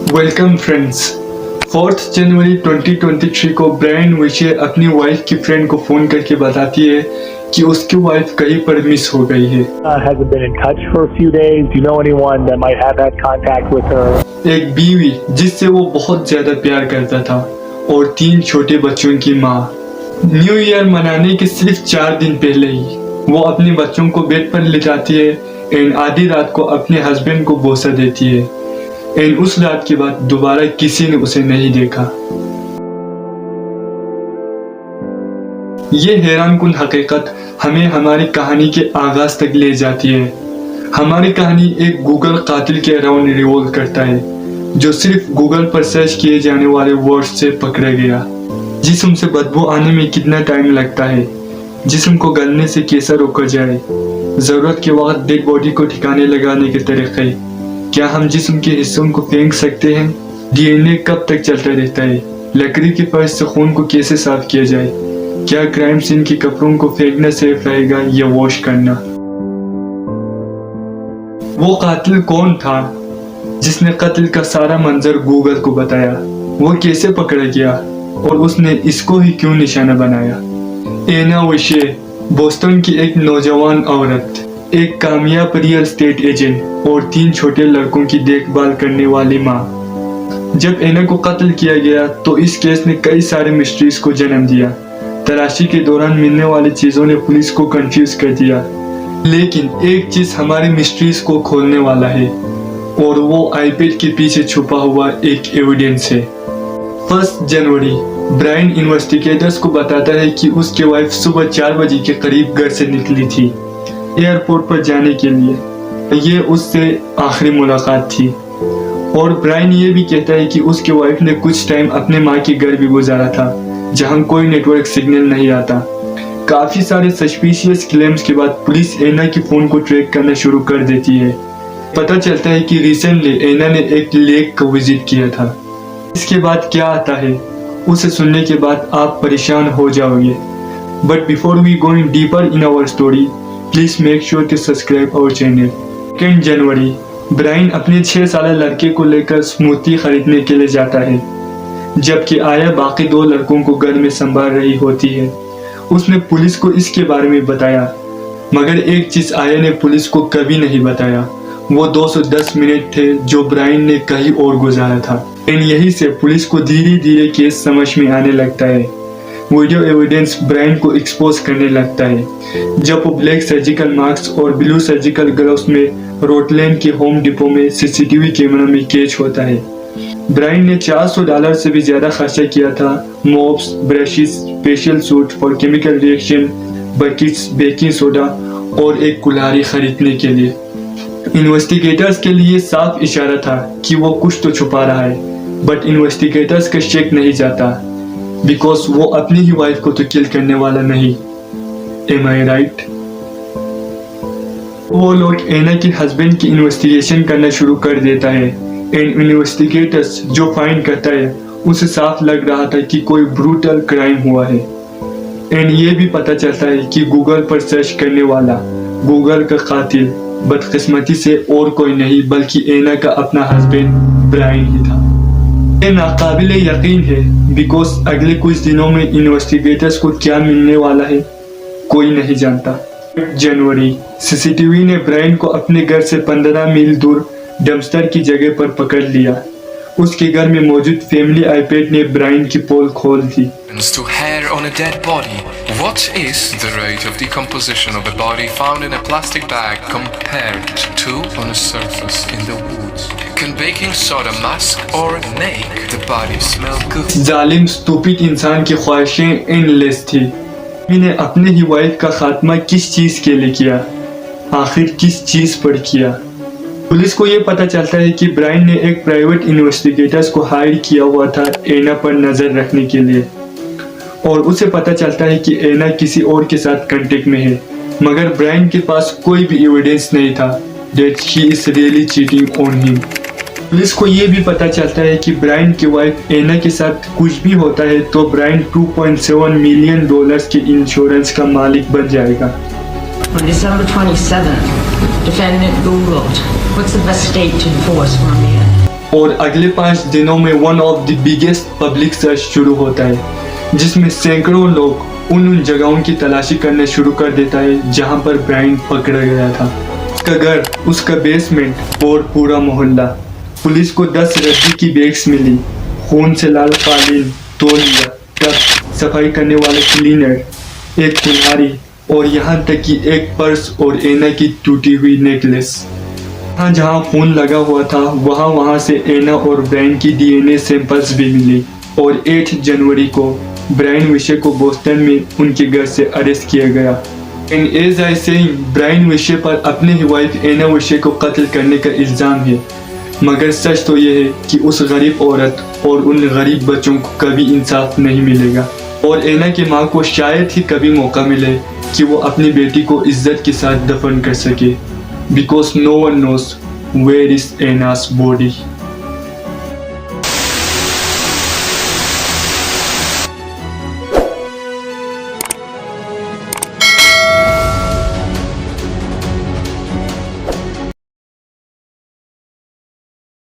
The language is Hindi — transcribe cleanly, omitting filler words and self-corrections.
Welcome friends. 4 जनवरी 2023 को ब्रायन विशे अपनी वाइफ की फ्रेंड को फोन करके बताती है कि उसकी वाइफ कहीं पर मिस हो गई है। Hasn't been in touch for a few days. Do you know anyone that might have had contact with her? एक बीवी जिससे वो बहुत ज्यादा प्यार करता था और 3 छोटे बच्चों की माँ। न्यू ईयर मनाने के सिर्फ 4 दिन पहले ही वो अपने बच्चों को बेड पर लिटाती है एंड आधी रात को अपने हस्बैंड को बोसा देती है एंड उस रात के बाद दोबारा किसी ने उसे नहीं देखा। ये हैरानकुन हकीकत हमें हमारी कहानी के आगाज तक ले जाती है। हमारी कहानी एक गूगल कातिल के अराउंड रिवॉल्व करता है जो सिर्फ गूगल पर सर्च किए जाने वाले वर्ड्स से पकड़ा गया। जिस्म से बदबू आने में कितना टाइम लगता है, जिस्म को गलने से कैसे रोका जाए, जरूरत के वक्त डेड बॉडी को ठिकाने लगाने के तरीके, क्या हम जिस्म के हिस्सों को फेंक सकते हैं, डीएनए कब तक चलता रहता है, लकड़ी के फर्श से खून को कैसे साफ किया जाए, क्या क्राइम सीन के कपड़ों को फेंकना सेफ रहेगा या वॉश करना। वो कातिल कौन था जिसने कत्ल का सारा मंजर गूगल को बताया, वो कैसे पकड़ा गया और उसने इसको ही क्यों निशाना बनाया। एना विशे बोस्टन की एक नौजवान औरत, एक कामयाब रियल एस्टेट एजेंट और 3 छोटे लड़कों की देखभाल करने वाली माँ। जब एना को कत्ल किया गया तो इस केस ने कई सारे मिस्ट्रीज को जन्म दिया। तलाशी के दौरान मिलने वाली चीजों ने पुलिस को कंफ्यूज कर दिया, लेकिन एक चीज हमारी मिस्ट्रीज को खोलने वाला है और वो आईपैड के पीछे छुपा हुआ एक एविडेंस है। 1 जनवरी ब्रायन इन्वेस्टिगेटर्स को बताता है कि उसकी वाइफ सुबह 4 बजे के करीब घर से निकली थी एयरपोर्ट पर जाने के लिए। ये उससे आखिरी मुलाकात थी और ब्रायन ये भी कहता है कि उसकी वाइफ ने कुछ टाइम अपने माँ के घर भी गुजारा था जहाँ कोई नेटवर्क सिग्नल नहीं आता। काफी सारे सस्पिशियस क्लेम्स के बाद पुलिस एना की फोन को ट्रैक करना शुरू कर देती है। पता चलता है कि रिसेंटली एना ने एक लेक को विजिट किया था। इसके बाद क्या आता है उसे सुनने के बाद आप परेशान हो जाओगे। But before we going deeper in our story, please make sure to subscribe our channel. 2 जनवरी ब्रायन अपने 6 साल लड़के को लेकर स्मूथी खरीदने के लिए जाता है, जबकि आया बाकी 2 लड़कों को घर में संभाल रही होती है। उसने पुलिस को इसके बारे में बताया, मगर एक चीज आया ने पुलिस को कभी नहीं बताया, वो 210 मिनट थे जो ब्रायन ने कहीं और गुजारा था। एंड यही से पुलिस को धीरे धीरे केस समझ में आने लगता है। वीडियो एविडेंस ब्रायन को एक्सपोज करने लगता है जब वो ब्लैक सर्जिकल मास्क और ब्लू सर्जिकल ग्लव्स में रोटलैंड के होम डिपो में सीसीटीवी कैमरा में कैच होता है। ब्रायन ने $400 से भी ज्यादा खर्चा किया था मोप्स, brushes, special suit for chemical reaction, buckets, baking soda और एक कुल्हाड़ी खरीदने के लिए। इन्वेस्टिगेटर्स के लिए साफ इशारा था कि वो कुछ तो छुपा रहा है, बट इन्वेस्टिगेटर्स का शेक नहीं जाता बिकॉज वो अपनी ही वाइफ को तो किल करने वाला नहीं। एम आई राइट? वो लोग एना के हस्बैंड की इन्वेस्टिगेशन करना शुरू कर देता है एंड इन्वेस्टिगेटर्स जो फाइंड करता है उसे साफ लग रहा था कि कोई ब्रूटल क्राइम हुआ है। एंड ये भी पता चलता है कि गूगल पर सर्च करने वाला गूगल का कातिल बदकिस्मती से और कोई नहीं बल्कि एना का अपना हस्बैंड ब्रायन ही था। ये नाकाबिले यकीन है बिकॉज अगले कुछ दिनों में इन्वेस्टिगेटर्स को क्या मिलने वाला है कोई नहीं जानता। जनवरी सीसीटीवी ने ब्रायन को अपने घर से 15 मील दूर डंपस्टर की जगह पर पकड़ लिया। उसके घर में मौजूद फैमिली आईपैड ने ब्रायन की पोल खोल दी। To hair on a dead body. What is the rate of decomposition of a body found in a plastic bag compared to on a surface in the woods? Can baking soda mask or make the body smell good? जालिम स्टूपिड इंसान की ख्वाहिशें एंडलेस थी। मैंने अपने ही वाइफ का खात्मा किस चीज के लिए किया, आखिर किस चीज पर किया। पुलिस को यह पता चलता है कि ब्रायन ने एक प्राइवेट इन्वेस्टिगेटर्स को हायर किया हुआ था एना पर नजर रखने के लिए और उसे पता चलता है कि एना किसी और के साथ कांटेक्ट में है, मगर ब्रायन के पास कोई भी एविडेंस नहीं था that she is really cheating on him. Police को यह भी पता चलता है कि ब्रायन की वाइफ एना के साथ कुछ भी होता है तो ब्रायन $2.7 मिलियन के इंश्योरेंस का मालिक बन जाएगा। On December 27th, defendant Googled, what's the best date to enforce from here? और अगले 5 दिनों में one of the biggest public search शुरू होता है जिसमें सैकड़ों लोग उन जगहों की तलाशी करना शुरू कर देता है जहां पर ब्रायन पकड़ा गया था। उसका घर, उसका बेसमेंट और पूरा मोहल्ला। पुलिस को 10 रद्दी की बैग्स मिली, खून से लाल कालीन, तौलिया, टब, सफाई करने वाला क्लीनर, एक कुल्हाड़ी और यहाँ तक कि एक पर्स और एना की टूटी हुई नेकलेस। जहाँ जहाँ खून लगा हुआ था वहाँ से एना और ब्रायन की डीएनए सैंपल्स भी मिली और 8 जनवरी को ब्रायन विशे को बोस्टन में उनके घर से अरेस्ट किया गया। And as I saying, Brian Walshe पर अपने ही वाइफ एना विशे को कत्ल करने का इल्ज़ाम है, मगर सच तो यह है कि उस गरीब औरत और उन गरीब बच्चों को कभी इंसाफ नहीं मिलेगा और एना की माँ को शायद ही कभी मौका मिले कि वो अपनी बेटी को इज्जत के साथ दफन कर सके, because no one knows where is Anna's body.